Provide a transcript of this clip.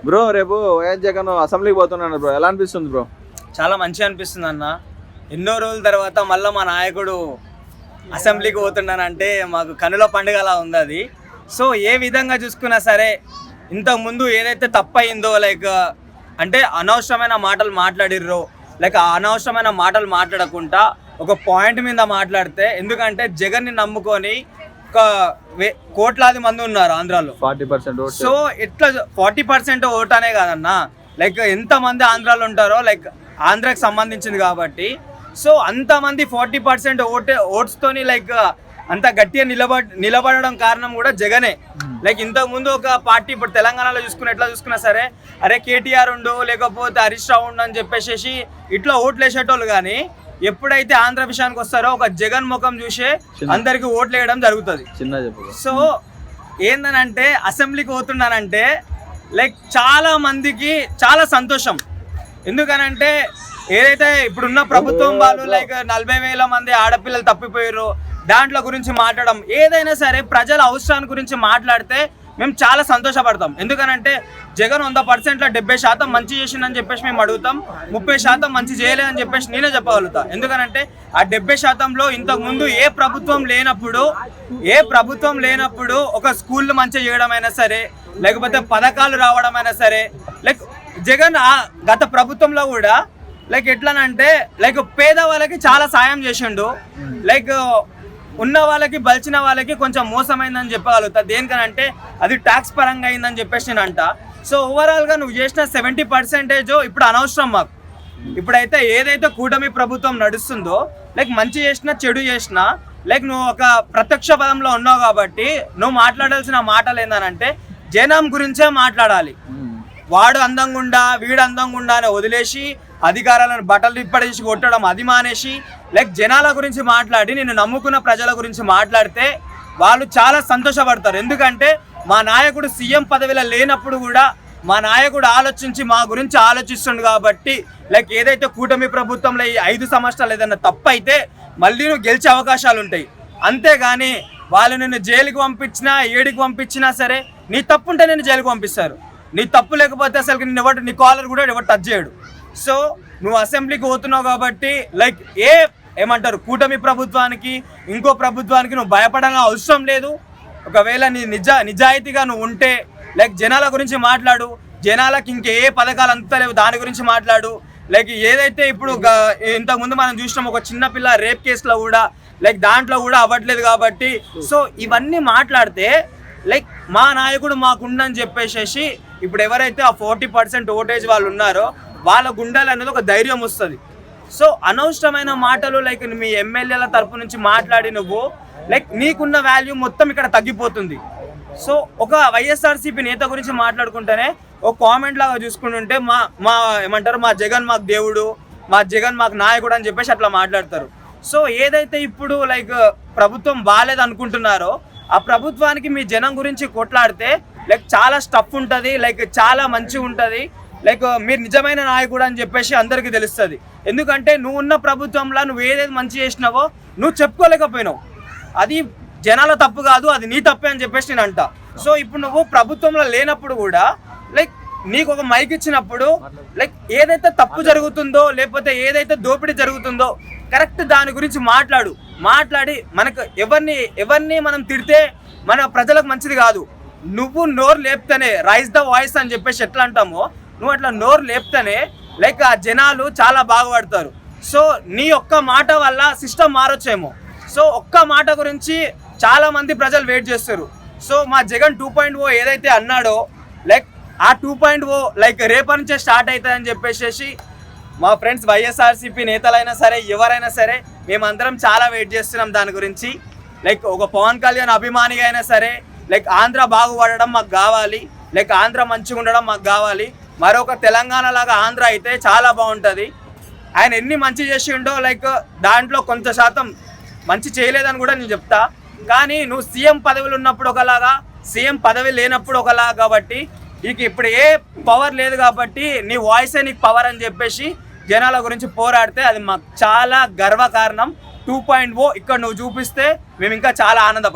Bro రేపు YS Jagan అసెంబ్లీకి పోతున్నాను బ్రో, ఎలా అనిపిస్తుంది బ్రో? చాలా మంచిగా అనిపిస్తుంది అన్న. ఎన్నో రోజుల తర్వాత మళ్ళీ మా నాయకుడు అసెంబ్లీకి పోతున్నానంటే మాకు కనుల పండుగలా ఉంది అది. సో ఏ విధంగా చూసుకున్నా సరే ఇంతకుముందు ఏదైతే తప్పయిందో లైక్ అంటే అనవసరమైన మాటలు మాట్లాడిర్రో లైక్ ఆ అనవసరమైన మాటలు మాట్లాడకుండా ఒక పాయింట్ మీద మాట్లాడితే, ఎందుకంటే జగన్ని నమ్ముకొని ఒక కోట్లాది మంది ఉన్నారు ఆంధ్రాలో. 40% ఓటు. సో ఇట్లా 40% ఓట్ అనే కాదన్నా, లైక్ ఎంతమంది ఆంధ్రాలో ఉంటారో లైక్ ఆంధ్రాకి సంబంధించింది కాబట్టి, సో అంతమంది 40% ఓట్స్తోని లైక్ అంత గట్టిగా నిలబడడం కారణం కూడా జగనే. లైక్ ఇంతకుముందు ఒక పార్టీ ఇప్పుడు తెలంగాణలో ఎట్లా చూసుకున్నా సరే అరే కేటీఆర్ ఉండు లేకపోతే హరీష్ రావు ఉండు అని చెప్పేసి ఇట్లా ఓట్లు వేసేటోళ్ళు, కానీ ఎప్పుడైతే ఆంధ్ర విషయానికి వస్తారో ఒక జగన్ ముఖం చూసే అందరికి ఓట్లు వేయడం జరుగుతుంది. సో ఏందనంటే అసెంబ్లీకి పోతున్నానంటే లైక్ చాలా మందికి చాలా సంతోషం. ఎందుకనంటే ఏదైతే ఇప్పుడున్న ప్రభుత్వం వాళ్ళు లైక్ 40,000 మంది ఆడపిల్లలు తప్పిపోయారు దాంట్లో గురించి మాట్లాడడం, ఏదైనా సరే ప్రజల అవసరాన్ని గురించి మాట్లాడితే మేము చాలా సంతోషపడతాం. ఎందుకనంటే జగన్ 100%లో 70% మంచి చేసిందని చెప్పేసి మేము అడుగుతాం, 30% మంచి చేయలేదని చెప్పేసి నేనే చెప్పగలుగుతా. ఎందుకనంటే ఆ 70%లో ఇంతకుముందు ఏ ప్రభుత్వం లేనప్పుడు ఒక స్కూళ్ళు మంచిగా చేయడం అయినా సరే లేకపోతే పథకాలు రావడం అయినా సరే లైక్ జగన్ గత ప్రభుత్వంలో కూడా లైక్ ఎట్లానంటే లైక్ పేదవాళ్ళకి చాలా సాయం చేసిండు. లైక్ ఉన్న వాళ్ళకి బలిచిన వాళ్ళకి కొంచెం మోసమైందని చెప్పగలుగుతా. దేనికనంటే అది ట్యాక్స్ పరంగా అయిందని చెప్పేసి నేను అంట. సో ఓవరాల్గా నువ్వు చేసిన 70% ఇప్పుడు అనవసరం మాకు. ఇప్పుడైతే ఏదైతే కూటమి ప్రభుత్వం నడుస్తుందో లైక్ మంచి చేసినా చెడు చేసినా లైక్ నువ్వు ఒక ప్రత్యక్ష పదంలో ఉన్నావు కాబట్టి నువ్వు మాట్లాడాల్సిన మాటలు ఏందనంటే జనం గురించే మాట్లాడాలి. వాడు అందంగా ఉండా వీడు అందంగా ఉండా అని వదిలేసి అధికారాలను బట్టలు ఇప్పడేసి కొట్టడం అది మానేసి లైక్ జనాల గురించి మాట్లాడి నేను నమ్ముకున్న ప్రజల గురించి మాట్లాడితే వాళ్ళు చాలా సంతోషపడతారు. ఎందుకంటే మా నాయకుడు సీఎం పదవిలో లేనప్పుడు కూడా మా నాయకుడు ఆలోచించి మా గురించి ఆలోచిస్తుండు కాబట్టి లైక్ ఏదైతే కూటమి ప్రభుత్వంలో ఈ 5 సంవత్సరాలు ఏదైనా తప్పు అయితే మళ్ళీ నువ్వు గెలిచే అవకాశాలు ఉంటాయి. అంతేగాని వాళ్ళు నిన్ను జైలుకి పంపించినా ఏడికి పంపించినా సరే నీ తప్పు ఉంటే నేను జైలుకి పంపిస్తారు. నీ తప్పు లేకపోతే అసలు నిన్ను నీ కాలర్ కూడా ఎవరు టచ్ చేయడు. సో నువ్వు అసెంబ్లీకి పోతున్నావు కాబట్టి లైక్ ఏమంటారు కూటమి ప్రభుత్వానికి ఇంకో ప్రభుత్వానికి నువ్వు భయపడాల్సిన అవసరం లేదు. ఒకవేళ నీ నిజాయితీగా నువ్వు ఉంటే లైక్ జనాల గురించి మాట్లాడు, జనాలకు ఇంకే పథకాలు అందుతలేవు దాని గురించి మాట్లాడు. లైక్ ఏదైతే ఇప్పుడు ఇంతకుముందు మనం చూసినాం ఒక చిన్న పిల్ల రేప్ కేసులో కూడా లైక్ దాంట్లో కూడా అవ్వట్లేదు కాబట్టి సో ఇవన్నీ మాట్లాడితే లైక్ మా నాయకుడు మాకుండని చెప్పేసి ఇప్పుడు ఎవరైతే ఆ 40% ఓటేజ్ వాళ్ళు ఉన్నారో వాళ్ళ గుండెలు అనేది ఒక ధైర్యం వస్తుంది. సో అనవసరమైన మాటలు లైక్ మీ ఎమ్మెల్యేల తరపు నుంచి మాట్లాడి నువ్వు లైక్ నీకున్న వాల్యూ మొత్తం ఇక్కడ తగ్గిపోతుంది. సో ఒక వైఎస్ఆర్సీపీ నేత గురించి మాట్లాడుకుంటేనే ఒక కామెంట్ లాగా చూసుకుంటుంటే మా ఏమంటారు మా జగన్ మాకు దేవుడు, మా జగన్ మాకు నాయకుడు అని చెప్పేసి అట్లా మాట్లాడతారు. సో ఏదైతే ఇప్పుడు లైక్ ప్రభుత్వం బాగాలేదు అనుకుంటున్నారో ఆ ప్రభుత్వానికి మీ జనం గురించి కొట్లాడితే లైక్ చాలా స్టఫ్ ఉంటుంది, లైక్ చాలా మంచిగా ఉంటుంది, లైక్ మీరు నిజమైన నాయకుడు అని చెప్పేసి అందరికీ తెలుస్తుంది. ఎందుకంటే నువ్వు ఉన్న ప్రభుత్వంలో నువ్వు ఏదైతే మంచి చేసినావో నువ్వు చెప్పుకోలేకపోయినావు, అది జనాల తప్పు కాదు, అది నీ తప్పే అని చెప్పేసి నేను అంట. సో ఇప్పుడు నువ్వు ప్రభుత్వంలో లేనప్పుడు కూడా లైక్ నీకు ఒక మైక్ ఇచ్చినప్పుడు లైక్ ఏదైతే తప్పు జరుగుతుందో లేకపోతే ఏదైతే దోపిడీ జరుగుతుందో కరెక్ట్ దాని గురించి మాట్లాడి మనకు ఎవరిని మనం తిడితే మన ప్రజలకు మంచిది కాదు. నువ్వు నోరు లేపితేనే రైజ్ ద వాయిస్ అని చెప్పేసి ఎట్లా అంటామో నువ్వు అట్లా నోరు లేపితేనే లైక్ ఆ జనాలు చాలా బాగుపడతారు. సో నీ ఒక్క మాట వల్ల సిస్టమ్ మారొచ్చేమో. సో ఒక్క మాట గురించి చాలా మంది ప్రజలు వెయిట్ చేస్తారు. సో మా జగన్ 2.0 ఏదైతే అన్నాడో లైక్ ఆ 2.0 లైక్ రేపటి నుంచే స్టార్ట్ అవుతుందని చెప్పేసి మా ఫ్రెండ్స్ వైఎస్ఆర్సీపీ నేతలైనా సరే ఎవరైనా సరే మేమందరం చాలా వెయిట్ చేస్తున్నాం దాని గురించి. లైక్ ఒక పవన్ కళ్యాణ్ అభిమానిగా అయినా సరే లైక్ ఆంధ్ర బాగుపడడం మాకు కావాలి, లైక్ ఆంధ్ర మంచిగా ఉండడం మాకు కావాలి. మరొక తెలంగాణ లాగా ఆంధ్ర అయితే చాలా బాగుంటుంది. ఆయన ఎన్ని మంచి చేసిండో లైక్ దాంట్లో కొంత శాతం మంచి చేయలేదని కూడా నేను చెప్తా. కానీ నువ్వు సీఎం పదవిలో ఉన్నప్పుడు ఒకలాగా సీఎం పదవి లేనప్పుడు ఒకలాగా కాబట్టి నీకు ఇప్పుడు ఏ పవర్ లేదు కాబట్టి నీ వాయిసే నీకు పవర్ అని చెప్పేసి జనాల గురించి పోరాడితే అది మాకు చాలా గర్వకారణం. 2.0 ఇక్కడ నువ్వు చూపిస్తే మేము ఇంకా చాలా ఆనందపడతాం.